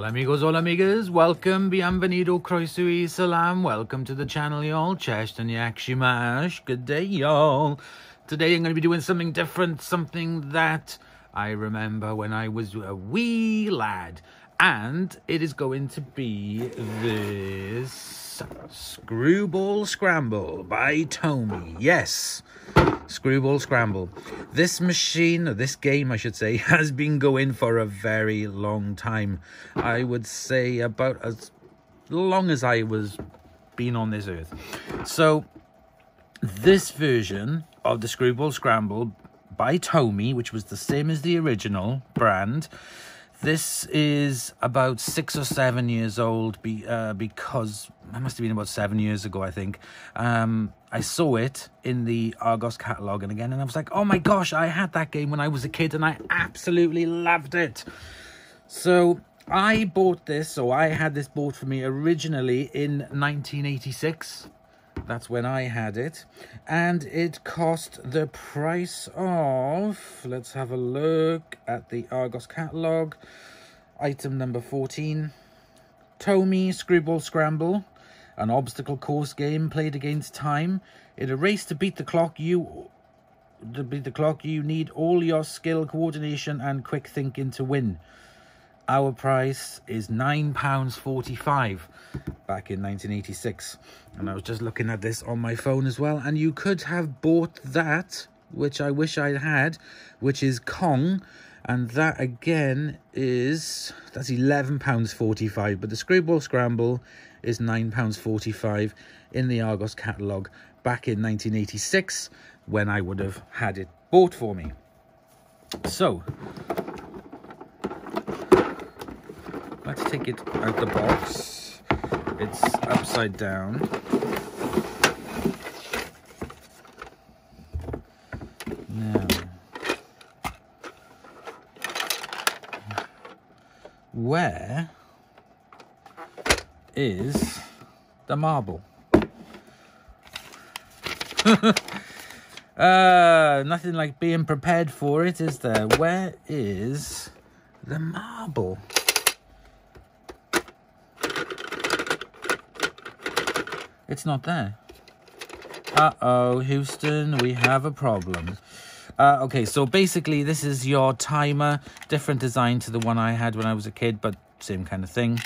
Hola amigos, hola amigas, welcome, bienvenido, croeso y salam, welcome to the channel y'all, Chest and Yakshimash, good day y'all. Today I'm going to be doing something different, something that I remember when I was a wee lad, and it is going to be this Screwball Scramble by Tommy. Yes, Screwball Scramble. This machine, or this game I should say, has been going for a very long time. I would say about as long as I was been on this earth. So this version of the Screwball Scramble by Tommy, which was the same as the original brand, this is about 6 or 7 years old because it must have been about 7 years ago, I think. I saw it in the Argos catalogue and I was like, oh my gosh, I had that game when I was a kid and I absolutely loved it. So I bought this, or I had this bought for me originally in 1986. That's when I had it, and it cost the price of, let's have a look at the Argos catalogue, item number 14, Tommy Screwball Scramble, an obstacle course game played against time. In a race to beat the clock, you need all your skill, coordination and quick thinking to win. Our price is £9.45 back in 1986. And I was just looking at this on my phone as well. And you could have bought that, which I wish I had, which is Kong. And that again that's £11.45. But the Screwball Scramble is £9.45 in the Argos catalogue back in 1986 when I would have had it bought for me. So let's take it out the box. It's upside down. Now, where is the marble? Nothing like being prepared for it, is there? Where is the marble? It's not there. Uh-oh, Houston, we have a problem. Okay, so basically this is your timer. Different design to the one I had when I was a kid, but same kind of thing.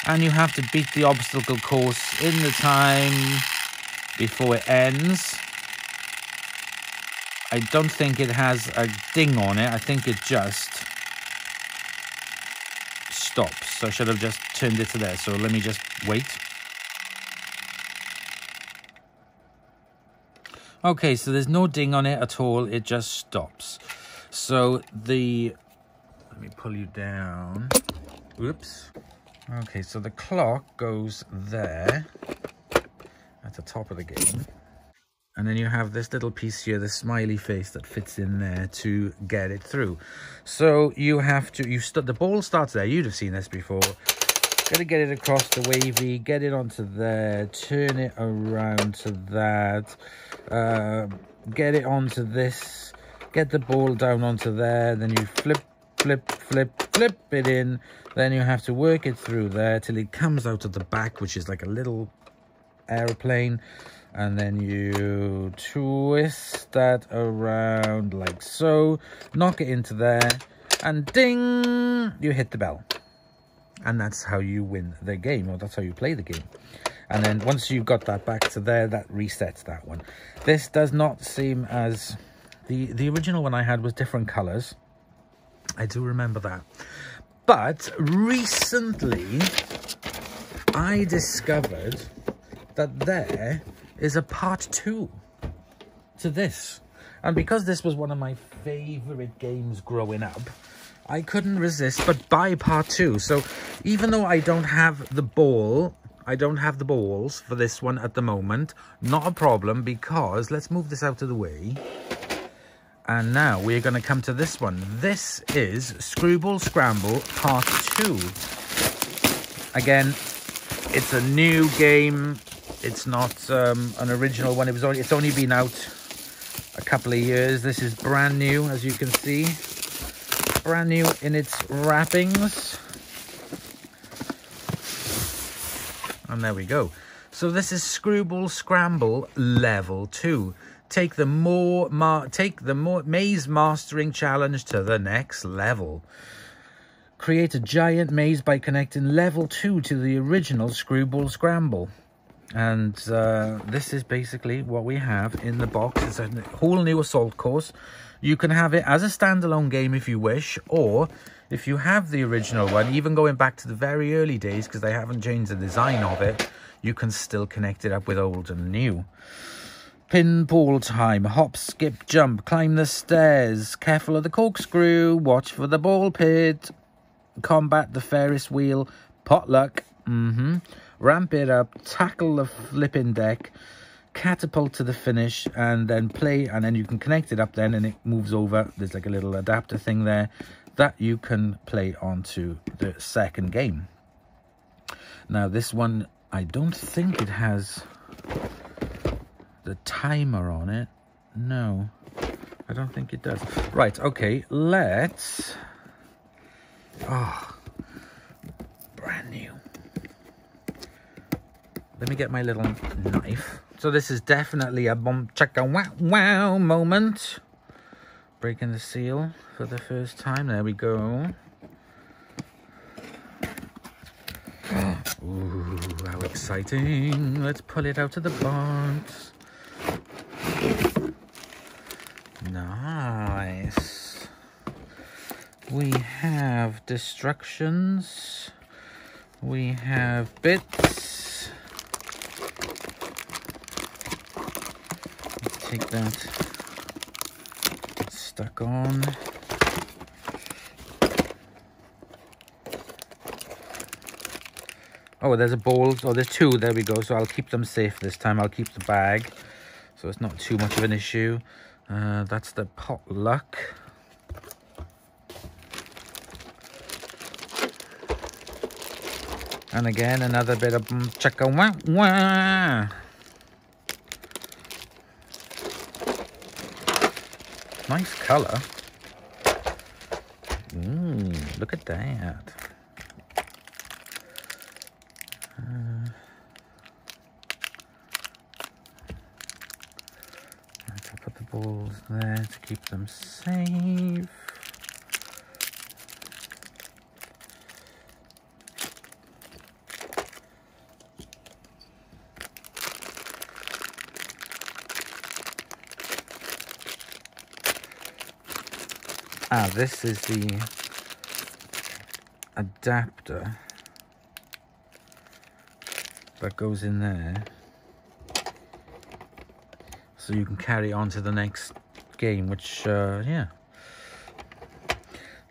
And you have to beat the obstacle course in the time before it ends. I don't think it has a ding on it. I think it just stops. So I should have just turned it to there. So let me just wait. Okay, so there's no ding on it at all. It just stops. So let me pull you down. Oops. Okay, so the clock goes there at the top of the game. And then you have this little piece here, the smiley face that fits in there to get it through. So you have to, the ball starts there. You'd have seen this before. Got to get it across the wavy, get it onto there, turn it around to that, get it onto this, get the ball down onto there, then you flip it in, then you have to work it through there till it comes out of the back, which is like a little aeroplane, and then you twist that around like so, knock it into there, and ding, you hit the bell. And that's how you win the game, or that's how you play the game. And then once you've got that back to there, that resets that one. This does not seem as... The original one I had was different colours. I do remember that. But recently, I discovered that there is a part 2 to this. And because this was one of my favourite games growing up, I couldn't resist but buy part 2. So even though I don't have the balls for this one at the moment, not a problem, because let's move this out of the way. And now we're going to come to this one. This is Screwball Scramble Part 2. Again, it's a new game. It's not an original one. It's only been out a couple of years. This is brand new, as you can see. Brand new in its wrappings. And there we go. So this is Screwball Scramble Level 2. Take the maze mastering challenge to the next level. Create a giant maze by connecting level 2 to the original Screwball Scramble. And this is basically what we have in the box. It's a whole new assault course. You can have it as a standalone game if you wish, or if you have the original one, even going back to the very early days, because they haven't changed the design of it, you can still connect it up with old and new. Pinball time. Hop, skip, jump, climb the stairs, careful of the corkscrew, watch for the ball pit, combat the Ferris wheel, potluck, ramp it up, tackle the flipping deck, catapult to the finish, and then play, and then you can connect it up then, and it moves over. There's like a little adapter thing there that you can play onto the second game. Now this one, I don't think it has the timer on it. No, I don't think it does. Right, okay, let's... Oh, brand new. Let me get my little knife. So this is definitely a boom chicka wow wow moment. Breaking the seal for the first time. There we go. Ooh, how exciting. Let's pull it out of the box. Nice. We have destructions. We have bits. Let's take that stuck on. Oh, there's a bowl. Oh, there's two. There we go. So I'll keep them safe this time. I'll keep the bag, so it's not too much of an issue. That's the potluck. And again, another bit of chicka wah wah. Nice colour. Ooh, look at that. I'll put the balls there to keep them safe. Ah, this is the adapter that goes in there, so you can carry on to the next game, which, yeah.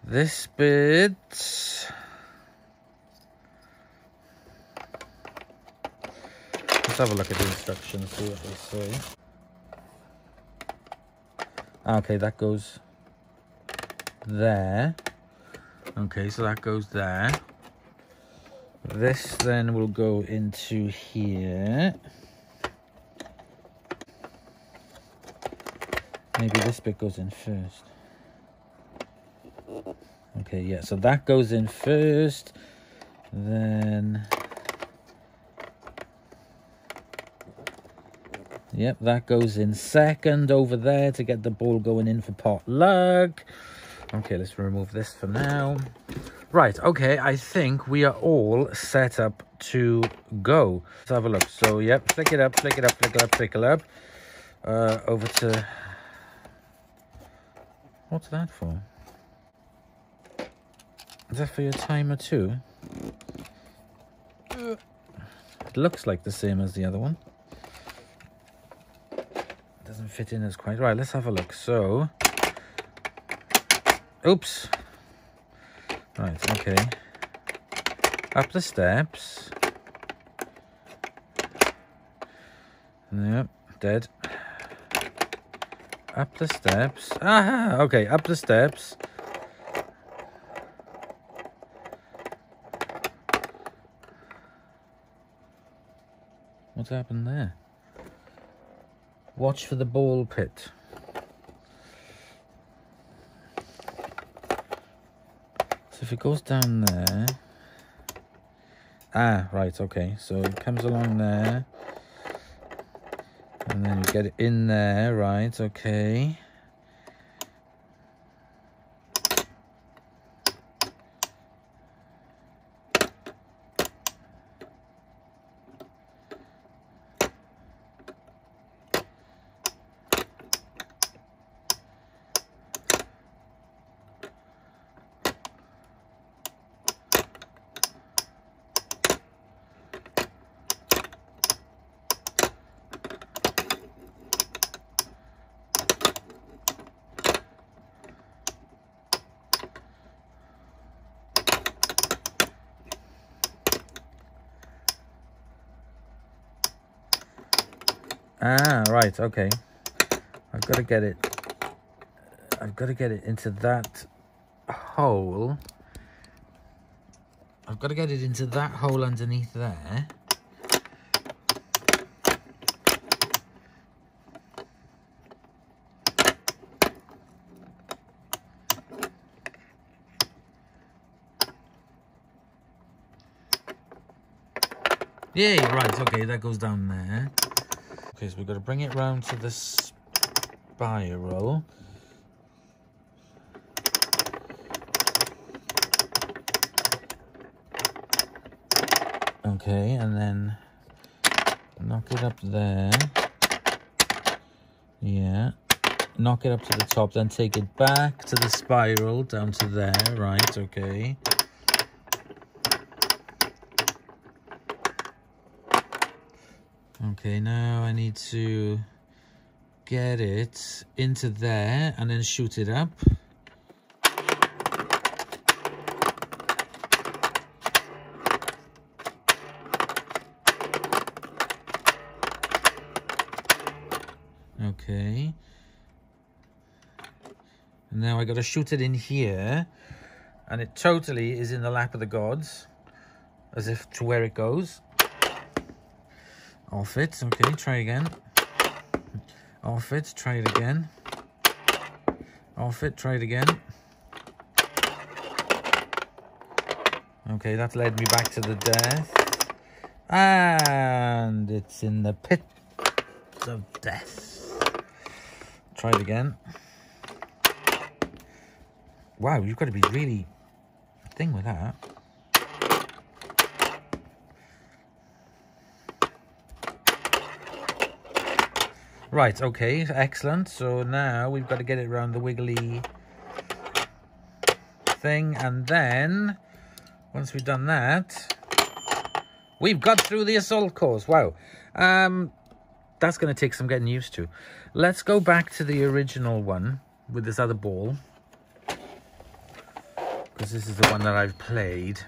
This bit... Let's have a look at the instructions, see what they say. Okay, that goes there. Okay, so that goes there. This then will go into here. Maybe this bit goes in first. Okay, yeah, so that goes in first. Then... Yep, that goes in second over there to get the ball going in for potluck. Okay, let's remove this for now. Right, okay, I think we are all set up to go. Let's have a look. So, yep, flick it up, flick it up, flick it up, flick it up. Over to... What's that for? Is that for your timer too? It looks like the same as the other one. Doesn't fit in as quite right. Let's have a look. So... Oops. Right, okay. Up the steps. Yep, dead. Up the steps. Ah, okay, up the steps. What's happened there? Watch for the ball pit. So if it goes down there, Ah, right, okay. So it comes along there. And then you get it in there, right, okay. Ah, right, okay. I've got to get it into that hole. I've got to get it into that hole underneath there. Yay, right, okay, that goes down there. Okay, so we've got to bring it round to the spiral. Okay, and then knock it up there. Yeah. Knock it up to the top, then take it back to the spiral, down to there. Right, okay. Okay, now I need to get it into there and then shoot it up. Okay. And now I got to shoot it in here, and it totally is in the lap of the gods, as if to where it goes. Off it. Okay, try again. Off it, try it again. Off it, try it again. Okay, that led me back to the death. And it's in the pit of death. Try it again. Wow, you've got to be really thing with that. Right, okay, excellent. So now we've got to get it around the wiggly thing, and then once we've done that, we've got through the assault course. Wow. That's going to take some getting used to. Let's go back to the original one with this other ball, because this is the one that I've played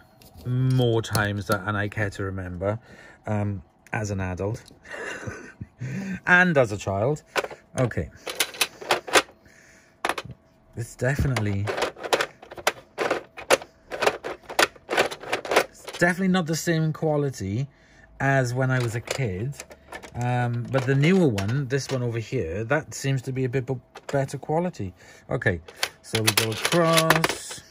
more times than I care to remember, as an adult. And as a child. Okay. It's definitely not the same quality as when I was a kid. But the newer one, this one over here, that seems to be a bit better quality. Okay, so we go across.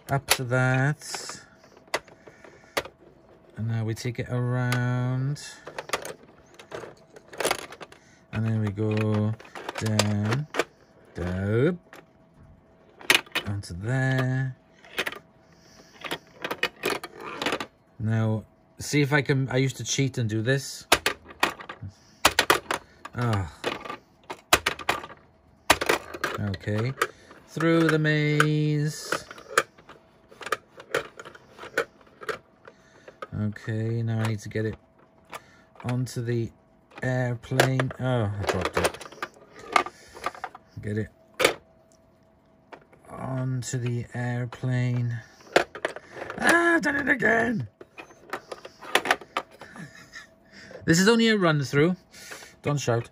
Up to that. And now we take it around, and then we go down, down, onto there. Now, see if I can, I used to cheat and do this. Oh. Okay, through the maze. Okay, now I need to get it onto the airplane. Oh, I dropped it. Get it onto the airplane. Ah, done it again. This is only a run through. Don't shout.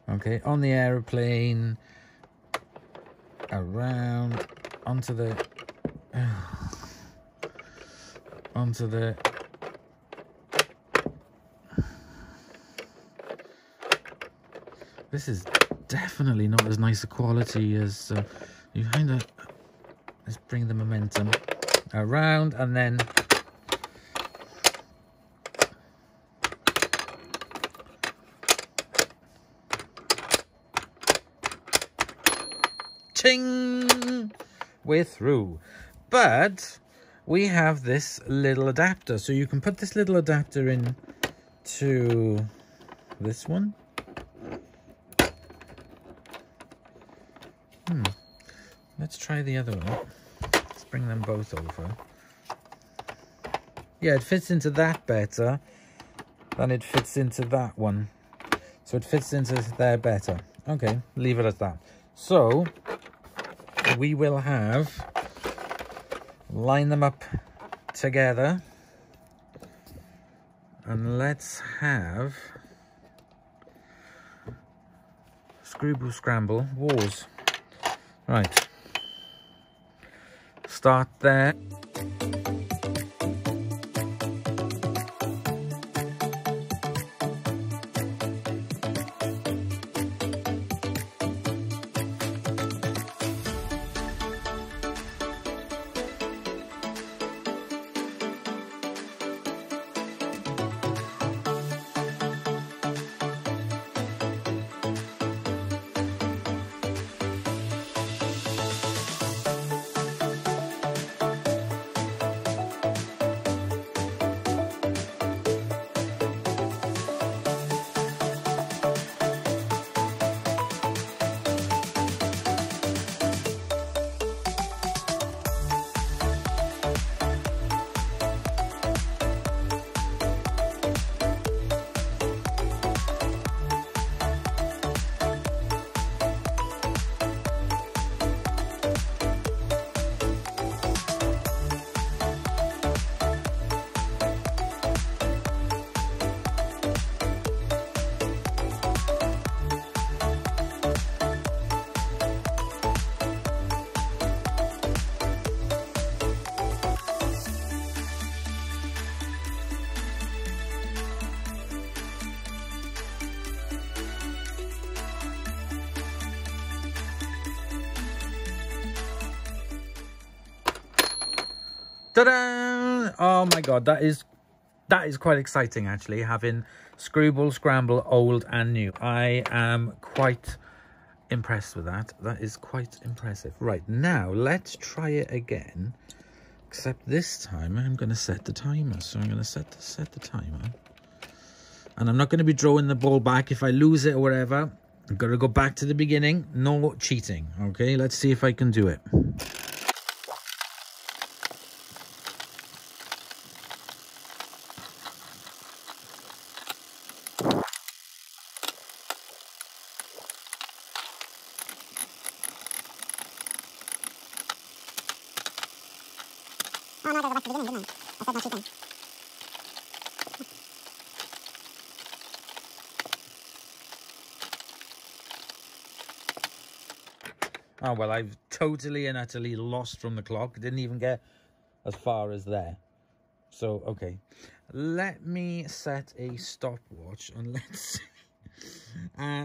Okay, on the airplane. Around onto the... onto the... This is definitely not as nice a quality as you kind of just bring the momentum around and then ting, we're through. But we have this little adapter, so you can put this little adapter in to this one. Let's try the other one. Let's bring them both over. Yeah, it fits into that better than it fits into that one. So it fits into there better. Okay, leave it at that. So we will line them up together. And let's have Screwball Scramble Wars. Right. Start there. Ta-da! Oh my god, that is quite exciting actually, having Screwball Scramble old and new. I am quite impressed with that. That is quite impressive. Right, now let's try it again. Except this time I'm going to set the timer. So I'm going to set the timer. And I'm not going to be drawing the ball back. If I lose it or whatever, I've got to go back to the beginning. No cheating. Okay, let's see if I can do it. Oh, no, I gotta go back to the beginning, didn't I? I said no cheating. Oh, well, I've totally and utterly lost from the clock. Didn't even get as far as there. So, okay. Let me set a stopwatch and let's see.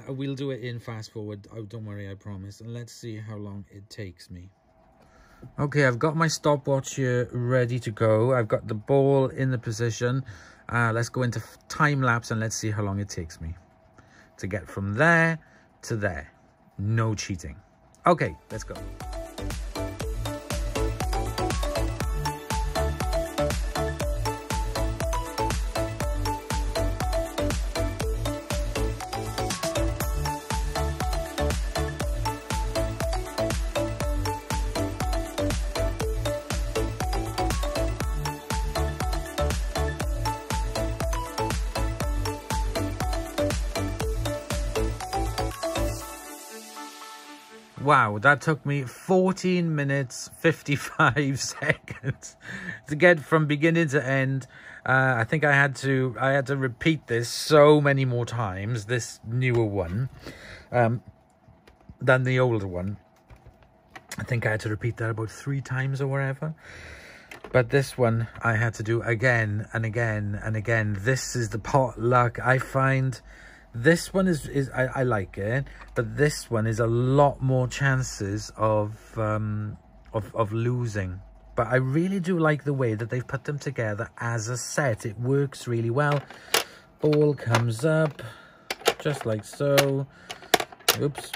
We'll do it in fast forward. Oh, don't worry, I promise. And let's see how long it takes me. Okay, I've got my stopwatch here ready to go. I've got the ball in the position. Let's go into time lapse and let's see how long it takes me to get from there to there. No cheating. Okay, let's go. Wow, that took me 14 minutes, 55 seconds to get from beginning to end. I think I had to repeat this so many more times, this newer one, than the older one. I think I had to repeat that about 3 times or whatever. But this one I had to do again and again and again. This is the potluck. I find This one I like it, but this one is a lot more chances of losing. But I really do like the way that they've put them together as a set. It works really well. Ball comes up, just like so. Oops,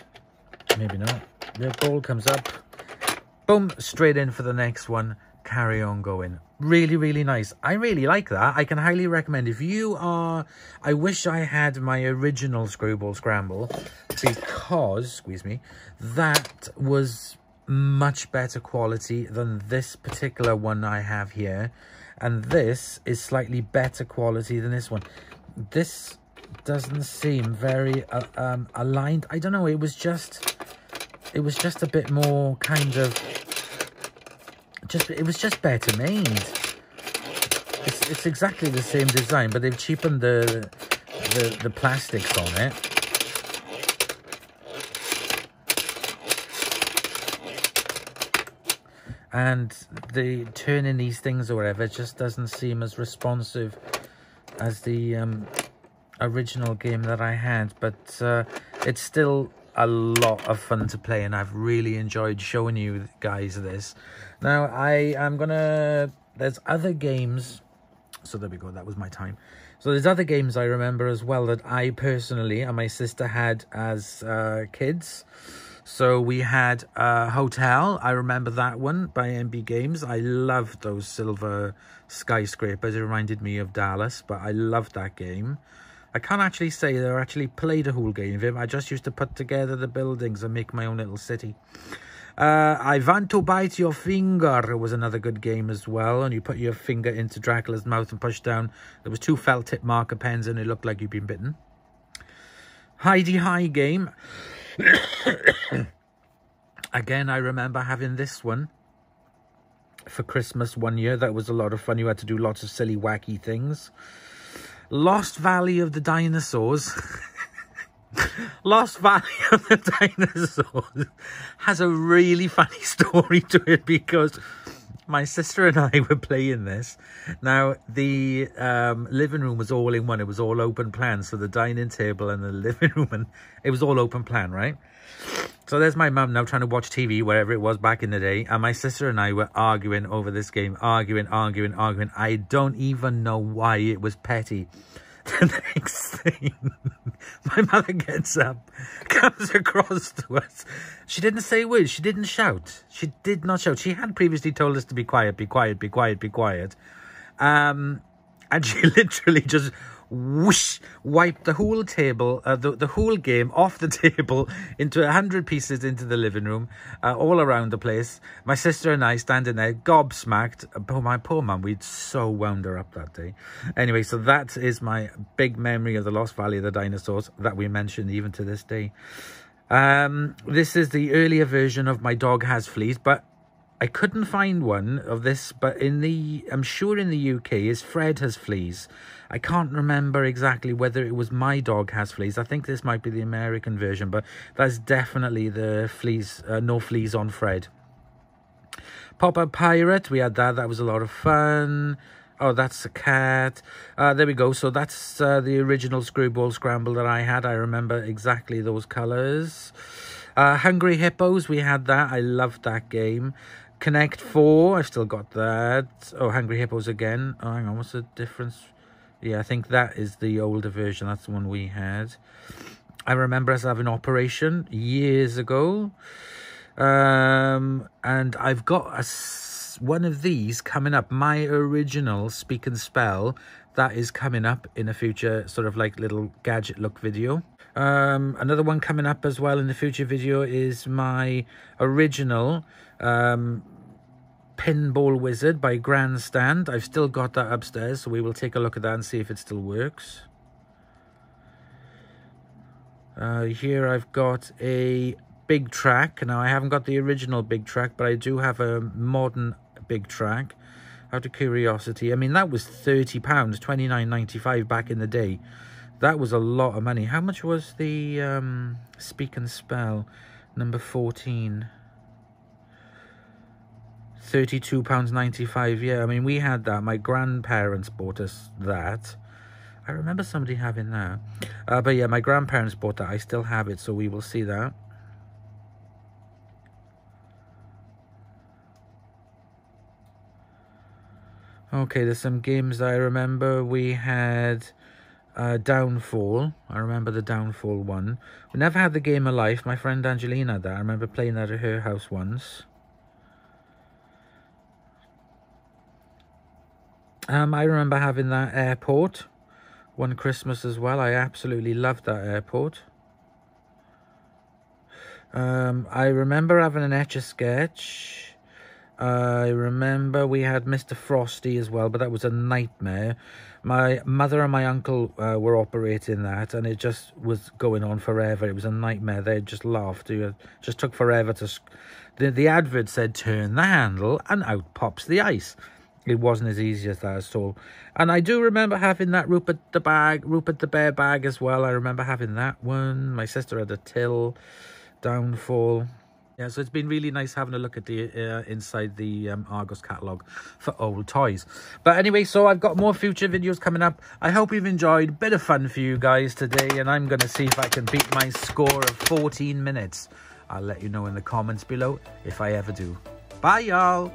maybe not. The ball comes up. Boom, straight in for the next one. Carry on going. Really, really nice. I really like that. I can highly recommend. If you are... I wish I had my original Screwball Scramble, because, excuse me, that was much better quality than this particular one I have here. And this is slightly better quality than this one. This doesn't seem very aligned. I don't know. It was just a bit more kind of... it was just better made. It's exactly the same design, but they've cheapened the plastics on it. And the turning these things or whatever just doesn't seem as responsive as the original game that I had. But it's still a lot of fun to play, and I've really enjoyed showing you guys this. Now I am gonna... There's other games. So there we go. That was my time. So there's other games I remember as well that I personally and my sister had as kids. So we had Hotel. I remember that one by MB Games. I loved those silver skyscrapers. It reminded me of Dallas, but I loved that game. I can't actually say that I actually played a whole game of it. I just used to put together the buildings and make my own little city. I Want to Bite Your Finger was another good game as well. And you put your finger into Dracula's mouth and push down. There was 2 felt tip marker pens and it looked like you'd been bitten. Heidi High game. Again, I remember having this one for Christmas one year. That was a lot of fun. You had to do lots of silly, wacky things. Lost Valley of the Dinosaurs. Lost Valley of the Dinosaurs has a really funny story to it, because my sister and I were playing this. Now, the living room was all in one. It was all open plan. So the dining table and the living room, and it was all open plan, right? So there's my mum now trying to watch TV, wherever it was back in the day. And my sister and I were arguing over this game. Arguing. I don't even know why. It was petty. The next thing, my mother gets up, comes across to us. She didn't say a word. She didn't shout. She did not shout. She had previously told us to be quiet, be quiet, be quiet, be quiet. And she literally just whoosh, wiped the whole table, the whole game off the table into 100 pieces into the living room, all around the place. My sister and I standing there gobsmacked. Oh, my poor mum, we'd so wound her up that day. Anyway, so that is my big memory of the Lost Valley of the Dinosaurs that we mention even to this day. This is the earlier version of My Dog Has Fleas, but I couldn't find one of this, but I'm sure in the UK is Fred Has Fleas. I can't remember exactly whether it was My Dog Has Fleas. I think this might be the American version, but that's definitely the fleas, No Fleas on Fred. Pop-Up Pirate, we had that. That was a lot of fun. Oh, that's a cat. There we go. So that's the original Screwball Scramble that I had. I remember exactly those colours. Hungry Hippos, we had that. I loved that game. Connect 4, I've still got that. Oh, Hungry Hippos again. Oh, hang on, what's the difference? Yeah, I think that is the older version. That's the one we had. I remember us having Operation years ago. And I've got one of these coming up. My original Speak and Spell. That is coming up in a future sort of like little gadget look video. Another one coming up as well in the future video is my original Pinball Wizard by Grandstand. I've still got that upstairs, so we will take a look at that and see if it still works. Here I've got a Big Track. Now I haven't got the original Big Track, but I do have a modern Big Track. Out of curiosity, I mean, that was £30, $29.95 back in the day. That was a lot of money. How much was the Speak and Spell number 14? £32.95. Yeah, I mean, we had that. My grandparents bought us that. I remember somebody having that. But yeah, my grandparents bought that. I still have it, so we will see that. Okay, there's some games that I remember. We had Downfall. I remember the Downfall one. We never had the Game of Life. My friend Angelina had that. I remember playing that at her house once. I remember having that Airport one Christmas as well. I absolutely loved that Airport. I remember having an Etch-a-Sketch. I remember we had Mr. Frosty as well, but that was a nightmare. My mother and my uncle were operating that, and it just was going on forever. It was a nightmare. They just laughed. It just took forever to... The advert said, turn the handle, and out pops the ice. It wasn't as easy as that at all. And I do remember having that Rupert the Bear bag as well. I remember having that one. My sister had a Till, Downfall. Yeah, so it's been really nice having a look at the inside the Argos catalogue for old toys. But anyway, so I've got more future videos coming up. I hope you've enjoyed. Bit of fun for you guys today, and I'm going to see if I can beat my score of 14 minutes. I'll let you know in the comments below if I ever do. Bye, y'all.